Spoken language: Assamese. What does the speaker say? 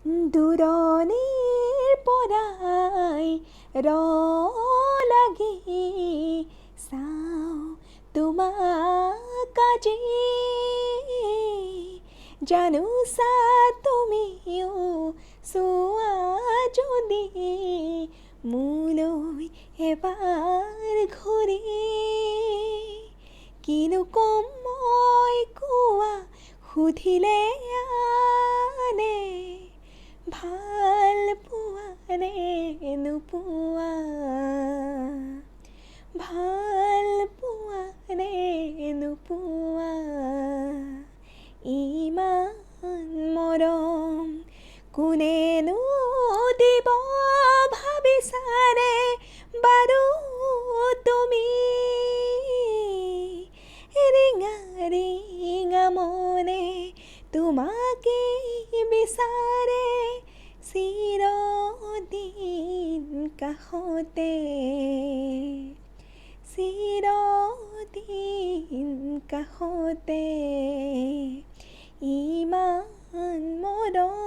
দূৰণিৰ পৰাই লাগি চাওঁ তোমাক আজি জানোচা তুমিও চোৱা যদি মোলৈ এবাৰ ঘূৰি কিনো কম মই কোৱা সুধিলে আনে ভাল পোৱা নে নোপোৱা ভাল পোৱা নে নোপোৱা ইমান মৰম কোনেনো দিব ভাবিছানে বাৰু তুমি ৰিঙা ৰিঙা মনে তোমাকে বিচাৰে চিৰদিন কাষতে চিৰদিন কাষতে ইমান মৰম